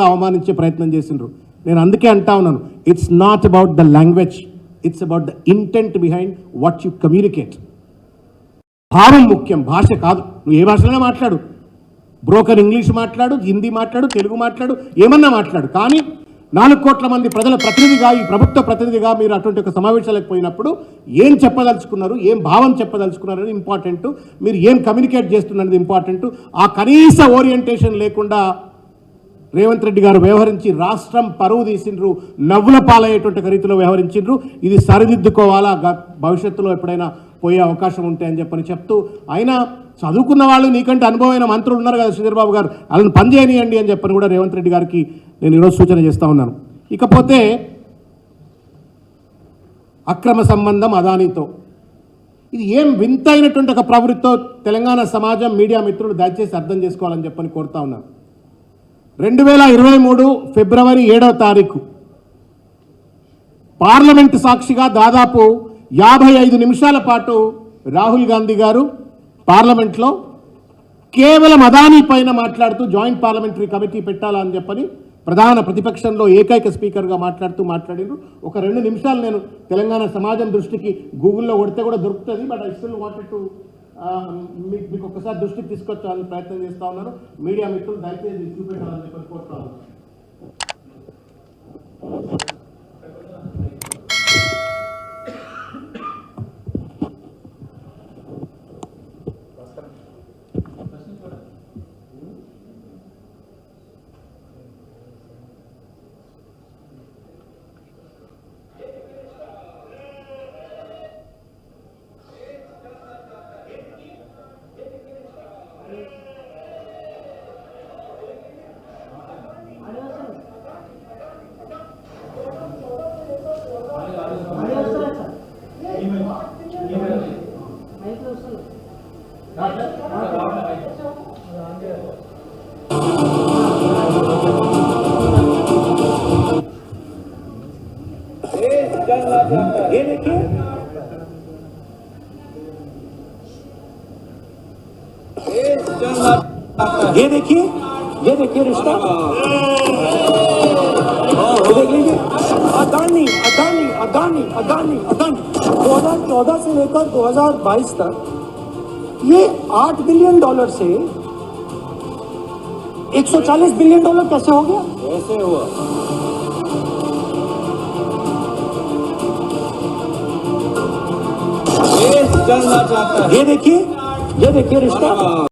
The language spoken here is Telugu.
అవమానించే ప్రయత్నం చేసిండ్రు. నేను అందుకే అంటా ఉన్నాను, it's not about the language, it's about the intent behind what you communicate. భావం ముఖ్యం, భాష కాదు. నువ్వు ఏ భాషలోనే మాట్లాడు, బ్రోకన్ ఇంగ్లీష్ మాట్లాడు, హిందీ మాట్లాడు, తెలుగు మాట్లాడు, ఏమన్నా మాట్లాడు, కానీ 4 కోట్ల మంది ప్రజల ప్రతినిధిగా, ఈ ప్రభుత్వ ప్రతినిధిగా మీరు అటువంటి ఒక సమావేశాలకు పోయినప్పుడు ఏం చెప్పదలుచుకున్నారు, ఏం భావం చెప్పదలుచుకున్నారు అనేది ఇంపార్టెంట్. మీరు ఏం కమ్యూనికేట్ చేస్తున్నది ఇంపార్టెంట్. ఆ కనీస ఓరియంటేషన్ లేకుండా రేవంత్ రెడ్డి గారు వ్యవహరించి రాష్ట్రం పరువు తీసిండ్రు, నవ్వుల పాలయ్యేటువంటి రీతిలో వ్యవహరించిండ్రు. ఇది సరిదిద్దుకోవాలా, భవిష్యత్తులో ఎప్పుడైనా పోయే అవకాశం ఉంటే అని చెప్పని చెప్తూ, అయినా చదువుకున్న వాళ్ళు నీకంటే అనుభవమైన మంత్రులు ఉన్నారు కదా శ్రీధర్ బాబు గారు, వాళ్ళని పనిచేయనియండి అని చెప్పని కూడా రేవంత్ రెడ్డి గారికి నేను ఈరోజు సూచన చేస్తూ ఉన్నాను. ఇకపోతే అక్రమ సంబంధం అదానీతో, ఇది ఏం వింతైనటువంటి ఒక ప్రవృత్తితో తెలంగాణ సమాజం, మీడియా మిత్రులు దయచేసి అర్థం చేసుకోవాలని చెప్పని కోరుతా ఉన్నాను. 2023 ఫిబ్రవరి 7వ తారీఖు పార్లమెంటు సాక్షిగా దాదాపు 55 నిమిషాల పాటు రాహుల్ గాంధీ గారు పార్లమెంట్లో కేవలం అదానీ పైన మాట్లాడుతూ జాయింట్ పార్లమెంటరీ కమిటీ పెట్టాలని చెప్పని ప్రధాన ప్రతిపక్షంలో ఏకైక స్పీకర్గా మాట్లాడిండ్రు. ఒక 2 నిమిషాలు నేను తెలంగాణ సమాజం దృష్టికి గూగుల్లో కొడితే కూడా దొరుకుతుంది, but I still wanted to మీకు ఒక్కసారి దృష్టికి తీసుకొచ్చాలని ప్రయత్నం చేస్తూ ఉన్నాను. మీడియా మిత్రులు దయచేసి చూపెట్టాలని చెప్పి కోరుతాను. ये देखिए रिश्ता, अदानी अदानी अदानी अदानी अदानी 2014 से लेकर 2022 तक ये $8 बिलियन से $140 बिलियन कैसे हो गया? कैसे हुआ? देश जलना चाहता है। ये देखिए रिश्ता,